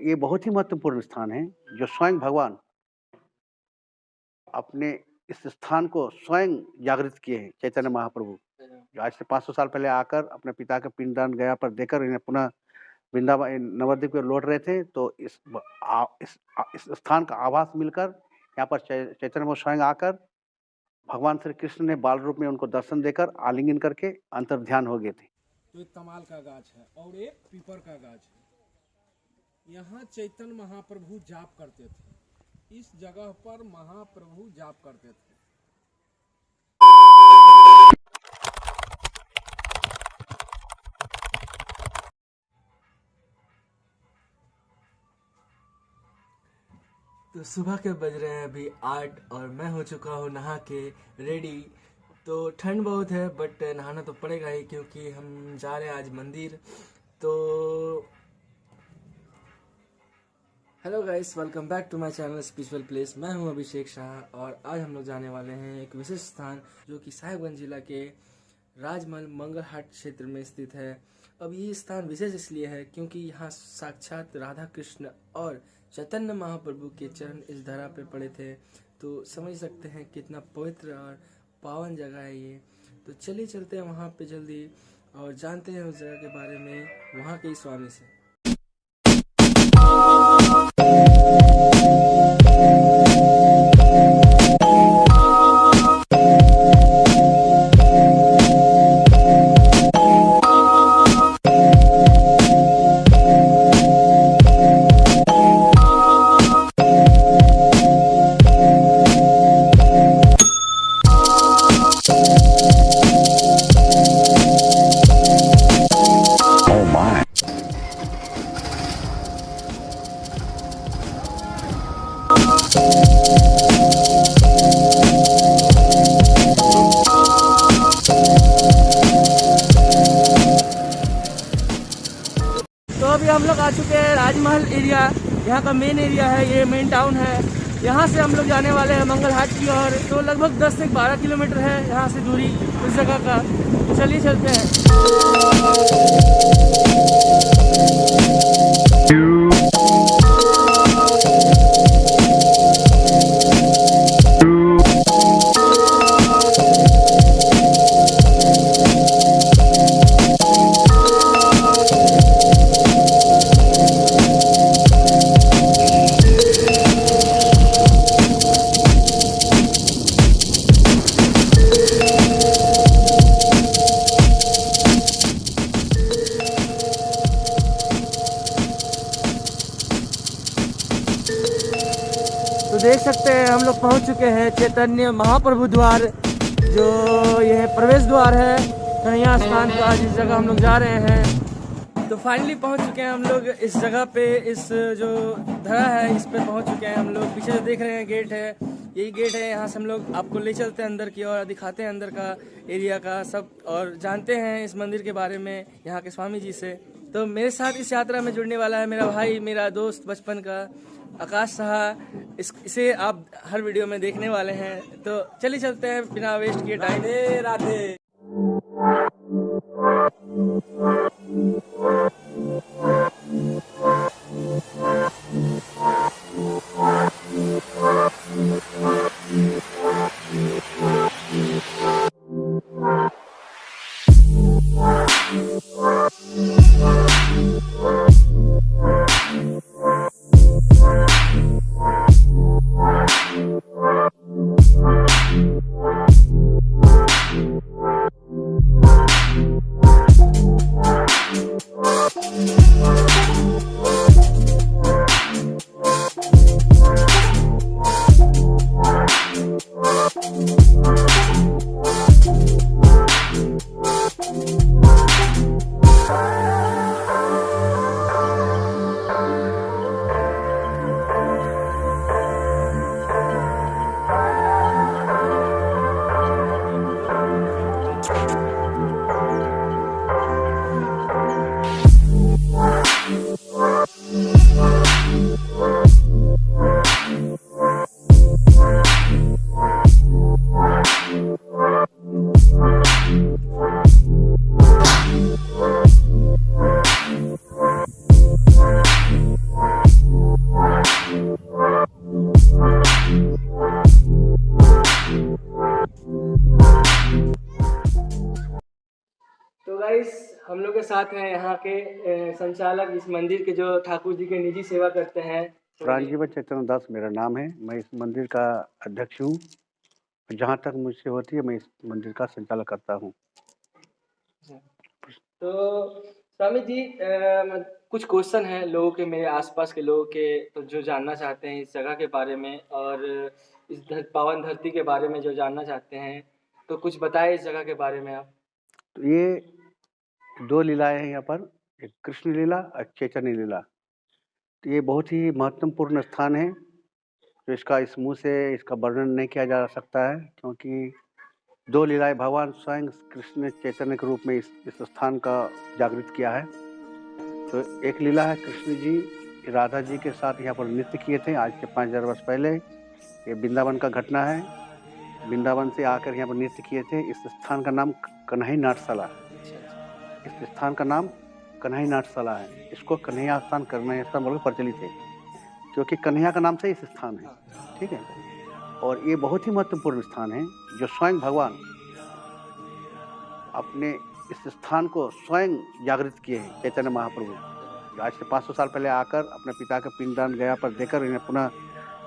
ये बहुत ही महत्वपूर्ण स्थान है, जो स्वयं भगवान अपने इस स्थान को स्वयं जागृत किए हैं, चैतन्य महाप्रभु। जो आज से 500 साल पहले आकर अपने पिता के पिंडदान गया पर देकर इन्हें पुनः वृंदावन नवद्वीप को लौट रहे थे, तो इस स्थान का आभास मिलकर यहाँ पर चैतन्य महाप्रभु स्वयं आकर भगवान श्री कृष्ण ने बाल रूप में उनको दर्शन देकर आलिंगन करके अंतर्ध्यान हो गए थे। तो एक तमाल का गाछ है और एक पीपर का गाछ है। यहाँ चैतन्य महाप्रभु जाप करते थे। इस जगह पर महाप्रभु जाप करते थे। तो सुबह के बज रहे हैं अभी 8 और मैं हो चुका हूँ नहा के रेडी। तो ठंड बहुत है बट नहाना तो पड़ेगा ही क्योंकि हम जा रहे हैं आज मंदिर। तो hello guys, welcome back to my channel spiritual place. मैं हूं अभिषेक शाह और आज हम लोग जाने वाले हैं एक विशेष स्थान जो कि साहिबगंज जिला के राजमहल मंगलहाट क्षेत्र में स्थित है। अब ये स्थान विशेष इसलिए है क्योंकि यहाँ साक्षात राधा कृष्ण और चैतन्य महाप्रभु के चरण इस धरा पे पड़े थे। तो समझ सकते हैं कितना पवित्र और पावन जगह है ये। तो चलिए चलते हैं वहाँ पे जल्दी और जानते हैं उस जगह के बारे में वहाँ के स्वामी से। तो अभी हम लोग आ चुके हैं राजमहल एरिया। यहाँ का मेन एरिया है, ये मेन टाउन है। यहाँ से हम लोग जाने वाले हैं मंगलहाट की ओर। तो लगभग 10 से 12 किलोमीटर है यहाँ से दूरी उस जगह का। तो चलिए चलते हैं। तो देख सकते हैं हम लोग पहुंच चुके हैं चैतन्य महाप्रभु द्वार, जो यह प्रवेश द्वार है कन्हैया स्थान का, जिस जगह हम लोग जा रहे हैं। तो फाइनली पहुंच चुके हैं हम लोग इस जगह पे। इस जो धरा है इस पे पहुंच चुके हैं हम लोग। पीछे जो देख रहे हैं गेट है, यही गेट है। यहाँ से हम लोग आपको ले चलते हैं अंदर की और दिखाते हैं अंदर का एरिया का सब और जानते हैं इस मंदिर के बारे में यहाँ के स्वामी जी से। तो मेरे साथ इस यात्रा में जुड़ने वाला है मेरा भाई, मेरा दोस्त बचपन का आकाश साहा। इसे आप हर वीडियो में देखने वाले हैं। तो चलिए चलते हैं बिना वेस्ट किए टाइम। राधे राधे। के साथ हैं यहाँ के संचालक इस मंदिर के, जो ठाकुर जी के निजी सेवा करते हैं। प्राणजीवन चैतन्य दास मेरा नाम है। मैं इस मंदिर का अध्यक्ष हूँ। जहाँ तक मुझसे होती है मैं इस मंदिर का संचालन करता हूँ। तो स्वामी जी, कुछ क्वेश्चन हैं लोगों के, मेरे आसपास के लोगों के, तो जो जानना चाहते हैं इस जगह के बारे में और इस पावन धरती के बारे में जो जानना चाहते हैं, तो कुछ बताएं इस जगह के बारे में आप। तो ये 2 लीलाएँ हैं यहाँ पर, एक कृष्ण लीला और चैतन्य लीला। तो ये बहुत ही महत्वपूर्ण स्थान है, तो इसका इस मुँह से इसका वर्णन नहीं किया जा सकता है, क्योंकि 2 लीलाएँ भगवान स्वयं कृष्ण चैतन्य के रूप में इस स्थान का जागृत किया है। तो एक लीला है, कृष्ण जी राधा जी के साथ यहाँ पर नृत्य किए थे आज से 5000 वर्ष पहले। ये वृंदावन का घटना है। वृंदावन से आकर यहाँ पर नृत्य किए थे। इस स्थान का नाम कन्हई नाट्यशाला है। इस स्थान का नाम कन्हई नाट्यशाला है। इसको कन्हैया स्थान, कन्हैया स्थान बोलकर प्रचलित है, क्योंकि कन्हैया का नाम से इस स्थान है। ठीक है। और ये बहुत ही महत्वपूर्ण स्थान है, जो स्वयं भगवान अपने इस स्थान को स्वयं जागृत किए हैं। चैतन्य महाप्रभु जो आज से 500 साल पहले आकर अपने पिता के पिंडदान गया पर देकर इन्हें पुनः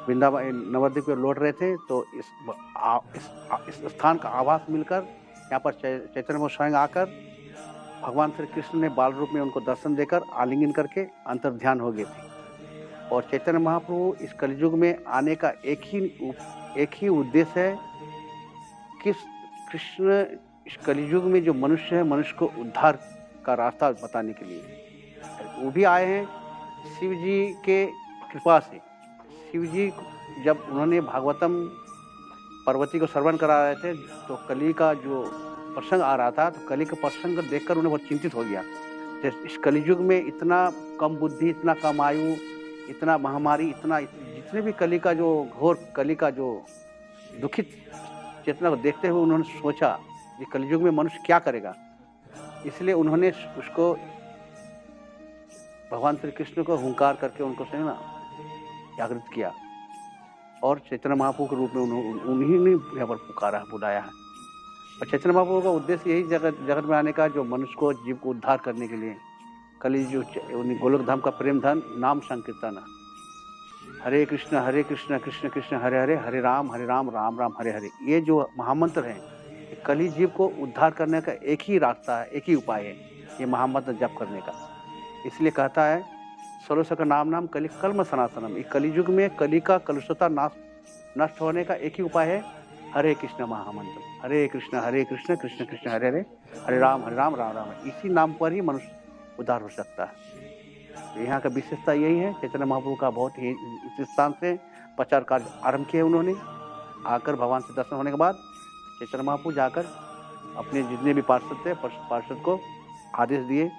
वृंदावन नवद्वीप को लौट रहे थे, तो इस स्थान का आभास मिलकर यहाँ पर चैतन्य महाप्रभु स्वयं आकर भगवान श्री कृष्ण ने बाल रूप में उनको दर्शन देकर आलिंगन करके अंतर्ध्यान हो गए थे। और चैतन्य महाप्रभु इस कलयुग में आने का एक ही उद्देश्य है कि कृष्ण इस कलयुग में जो मनुष्य है, मनुष्य को उद्धार का रास्ता बताने के लिए वो भी आए हैं शिव जी के कृपा से। शिव जी जब उन्होंने भागवतम पार्वती को श्रवण करा रहे थे, तो कली का जो प्रसंग आ रहा था, तो कली का प्रसंग देखकर उन्हें बहुत चिंतित हो गया। इस कलयुग में इतना कम बुद्धि, इतना कम आयु, इतना महामारी, इतना जितने भी कली का जो घोर कली का जो दुखित चेतना को देखते हुए उन्होंने सोचा कि कलयुग में मनुष्य क्या करेगा। इसलिए उन्होंने उसको भगवान श्री कृष्ण को हुंकार करके उनको से ना जागृत किया, और चैतन्य महाप्रभु के रूप में उन्हीं ने यहाँ पर पुकारा, बुलाया है। और चैतन्य महाप्रभु का उद्देश्य यही जगत में आने का, जो मनुष्य को, जीव को उद्धार करने के लिए। कली जो गोलोक धाम का प्रेम धन नाम संकीर्तन, हरे कृष्ण कृष्ण कृष्ण हरे हरे, हरे राम राम राम हरे हरे, ये जो महामंत्र है, कली जीव को उद्धार करने का एक ही रास्ता है, एक ही उपाय है, ये महामंत्र जप करने का। इसलिए कहता है सर्वस्व का नाम कली कल्म सनातनम। इस कलियुग में कली का कलुषता नष्ट होने का एक ही उपाय है, हरे कृष्ण महामंत्र, हरे कृष्ण कृष्ण कृष्ण हरे हरे, हरे राम राम राम। इसी नाम पर ही मनुष्य उद्धार हो सकता है। तो यहाँ का विशेषता यही है। चैतन्य महाप्रभु का बहुत ही इस स्थान से प्रचार कार्य आरंभ किए उन्होंने। आकर भगवान से दर्शन होने के बाद चैतन्य महाप्रभु जाकर अपने जितने भी पार्षद थे, पार्षद को आदेश दिए,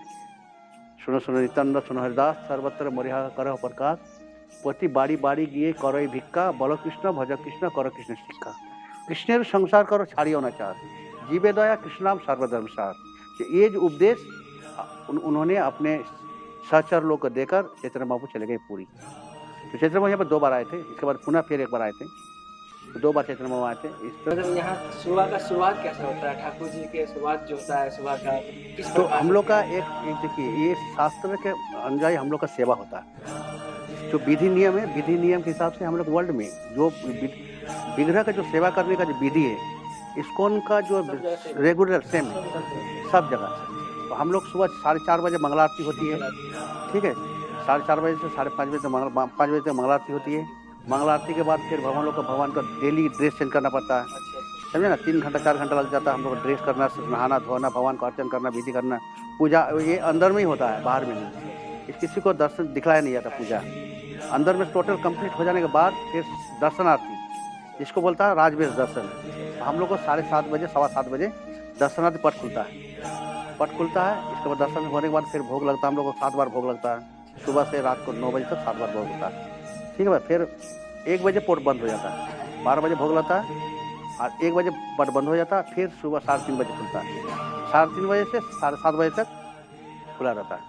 सुनो सुनो नित्यानंद, सुनो हरिदास, सर्वत्र मरिहा करह प्रकाश, प्रति बाड़ी बाड़ी गए करई भिक्का, बलो कृष्ण भज कृष्ण कर कृष्ण शिक्षा। कृष्णेर संसार करो छाड़ियो न चार, जीवे दया कृष्ण नाम सर्वधर्म सार। ये जो उपदेश उन्होंने अपने सहचर लोग को देकर चैतन्य महाप्रभु चले गए पूरी। तो चैतन्य महाप्रभु यहाँ पर 2 बार आए थे, इसके बाद पुनः फिर 1 बार आए थे, तो 2 बार चैतन्य महाप्रभु आए थे। इस मतलब यहाँ सुबह का शुरुआत कैसा होता है, ठाकुर जी के शुरुआत जो होता है सुबह का किस तो हम लोग का एक देखिए, ये शास्त्र के अनुयायी हम लोग का सेवा होता है। जो विधि नियम है, विधि नियम के हिसाब से हम लोग वर्ल्ड में जो विग्रह का जो सेवा करने का जो विधि है, इस्कॉन का जो रेगुलर सेम है सब जगह। तो हम लोग सुबह 4:30 बजे मंगला आरती होती है, ठीक है, 4:30 बजे से 5:30 बजे तक 5 बजे तक मंगला आरती होती है। मंगला आरती के बाद फिर भगवान का डेली ड्रेस चेंज करना पड़ता है, समझे ना। 3 घंटा 4 घंटा लग जाता है हम लोग ड्रेस करना, नहाना धोना, भगवान को अर्चन करना, विधि करना, पूजा ये अंदर में ही होता है, बाहर में नहीं। किसी को दर्शन दिखलाया नहीं जाता, पूजा अंदर में टोटल कंप्लीट हो जाने के बाद फिर दर्शनार्थी, जिसको बोलता है राजवेश दर्शन। तो हम लोग को 7:30 बजे 7:15 बजे दर्शनार्थी पट खुलता है। इसके बाद दर्शन होने के बाद फिर भोग लगता है, हम लोग को 7 बार भोग लगता है, सुबह से रात को 9 बजे तक 7 बार भोग होता है, ठीक है भाई। फिर 1 बजे पोर्ट बंद हो जाता है, 12 बजे भोग लगता है और 1 बजे पट बंद हो जाता है। फिर सुबह 3:30 बजे खुलता है, 3:30 बजे से 7:30 बजे तक खुला रहता है।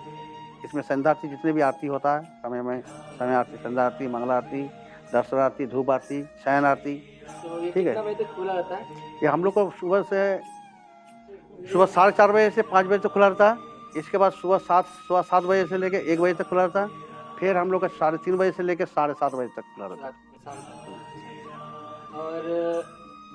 इसमें संध्या आरती जितने भी आरती होता है समय आरती, संध्या आरती, मंगला आरती, दर्शन आरती, धूप आरती, शयन आरती, ठीक है। बजे तक खुला रहता है ये हम लोग को सुबह 4:30 बजे से 5 बजे तक खुला रहता है, इसके बाद सुबह 7 बजे से लेके 1 बजे तक खुला रहता है। फिर हम लोग का 3:30 बजे से लेके 7:30 बजे तक खुला रहता है। रात में शाम तक। और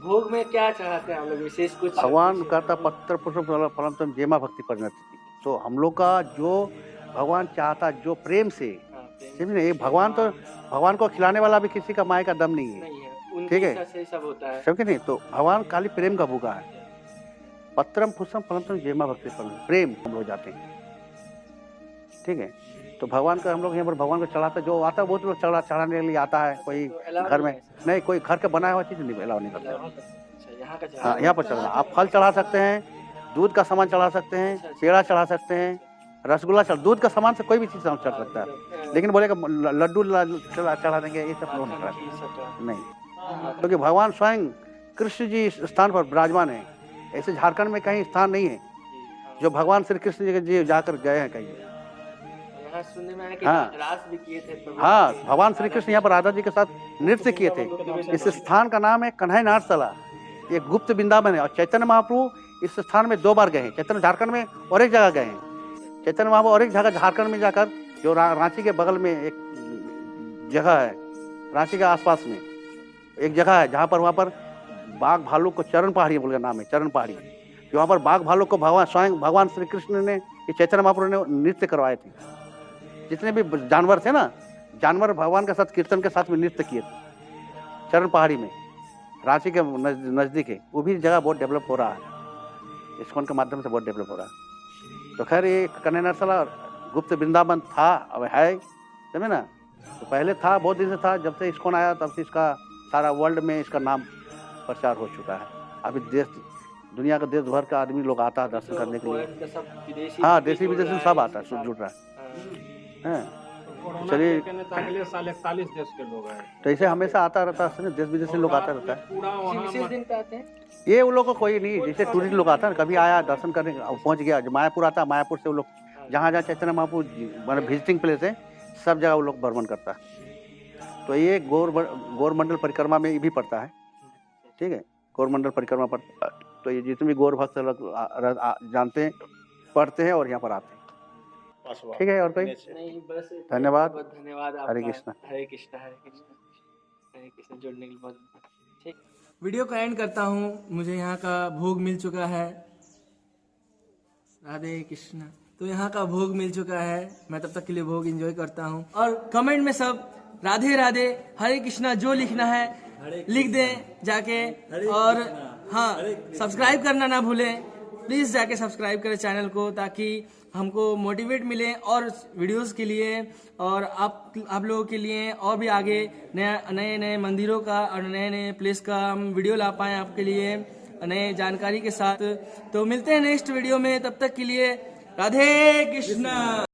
भोग में क्या चढ़ाते हैं हम लोग विशेष कुछ? भगवान कहता पत्र पुष्प फलम तुम जेमा भक्ति परिणति। तो हम लोग का जो भगवान चाहता जो प्रेम से, हाँ, प्रेम समझे, ये भगवान तो भगवान को खिलाने वाला भी किसी का माय का दम नहीं है, नहीं है, उनकी ठीक है। इच्छा से सब होता है। समझे नहीं, तो भगवान खाली प्रेम का भूखा है। पत्रम पुष्पम फलम तुम जेमा भक्ति परिणति, प्रेम हम लोग जाते हैं, ठीक है। तो भगवान का हम लोग यहाँ पर भगवान को चढ़ाते, जो आता है बहुत लोग चढ़ाने के लिए आता है। कोई तो अलावा घर में नहीं है नहीं, कोई घर के बनाया हुआ चीज़ नहीं अलाउ नहीं करता। अच्छा, यहाँ का हाँ, यहाँ पर चढ़ाना आप फल चढ़ा सकते हैं, दूध का सामान चढ़ा सकते हैं, पेड़ा चढ़ा सकते हैं, रसगुल्ला दूध का सामान से कोई भी चीज़ चढ़ सकता है। लेकिन बोलेगा लड्डू चढ़ा देंगे, ये सब लोग नहीं, क्योंकि भगवान स्वयं कृष्ण जी इस स्थान पर विराजमान है। ऐसे झारखंड में कहीं स्थान नहीं है जो भगवान श्री कृष्ण जी जाकर गए हैं कहीं। यहाँ सुनने में आया कि हाँ। रास भी किए थे प्रभु। हाँ, भगवान श्री कृष्ण यहाँ पर राधा जी के साथ नृत्य किए थे। इस स्थान का नाम है कन्हैया नाट्यशाला, ये गुप्त वृंदावन है। और चैतन्य महाप्रभु इस स्थान में 2 बार गए हैं। चैतन्य झारखंड में और एक जगह गए हैं। चैतन्य महाप्रभु और एक जगह झारखंड में जाकर, जो रांची के बगल में एक जगह है, रांची के आसपास में एक जगह है जहाँ पर वहाँ पर बाघ भालू को चरण पहाड़ी बोल का नाम है, चरण पहाड़ी। वहाँ पर बाघ भालू को स्वयं भगवान श्री कृष्ण ने, ये चैतन्य महाप्रभु ने नृत्य करवाए थे। जितने भी जानवर थे ना, जानवर भगवान के साथ कीर्तन के साथ में नृत्य किए थे चरण पहाड़ी में, रांची के नज़दीक है। वो भी जगह बहुत डेवलप हो रहा है, इस्कॉन के माध्यम से बहुत डेवलप हो रहा है। तो खैर ये कन्हैया नाट्यशाला गुप्त वृंदावन था, अब है, समझे ना। तो पहले था, बहुत दिन से था, जब से इस्कॉन आया तब से इसका सारा वर्ल्ड में इसका नाम प्रचार हो चुका है। अभी दुनिया का देश भर का आदमी लोग आता है दर्शन करने के लिए। हाँ, देशी विदेशी सब आता है, जुट रहा है। चलिए, अगले साल 41 देश के लोग आए। तो ऐसे हमेशा आता रहता है, देश विदेश से लोग आता रहता है। पूरा वहाँ विशेष दिन पे आते हैं। ये उन लोग को कोई नहीं, जैसे टूरिस्ट लोग आता है, कभी आया दर्शन करने पहुंच गया। जो मायापुर आता है, मायापुर से वो लोग जहाँ जहाँ चैतन्य महाप्रभु मतलब विजिटिंग प्लेस है, सब जगह वो लोग भ्रमण करता है। तो ये गौरमंडल परिक्रमा में भी पड़ता है, ठीक है, गौरमंडल परिक्रमा पड़ता है। तो ये जितने भी गौर भक्त लोग जानते हैं, पढ़ते हैं और यहाँ पर आते हैं, ठीक है। और कोई नहीं, बस धन्यवाद। बहुत धन्यवाद आपका। हरे कृष्णा। हरे कृष्णा, हरे कृष्णा, हरे कृष्णा जुड़ने के लिए बहुत ठीक। वीडियो को एंड करता हूँ। मुझे यहाँ का भोग मिल चुका है। राधे कृष्णा। तो यहाँ का भोग मिल चुका है, मैं तब तक के लिए भोग एंजॉय करता हूँ। और कमेंट में सब राधे राधे हरे कृष्णा जो लिखना है लिख दें जाके। और हाँ, सब्सक्राइब करना ना भूलें, प्लीज़ जाके सब्सक्राइब करें चैनल को, ताकि हमको मोटिवेट मिले और वीडियोस के लिए, और आप लोगों के लिए और भी आगे नए नए मंदिरों का और नए नए प्लेस का हम वीडियो ला पाएँ आपके लिए नए जानकारी के साथ। तो मिलते हैं नेक्स्ट वीडियो में, तब तक के लिए राधे कृष्णा।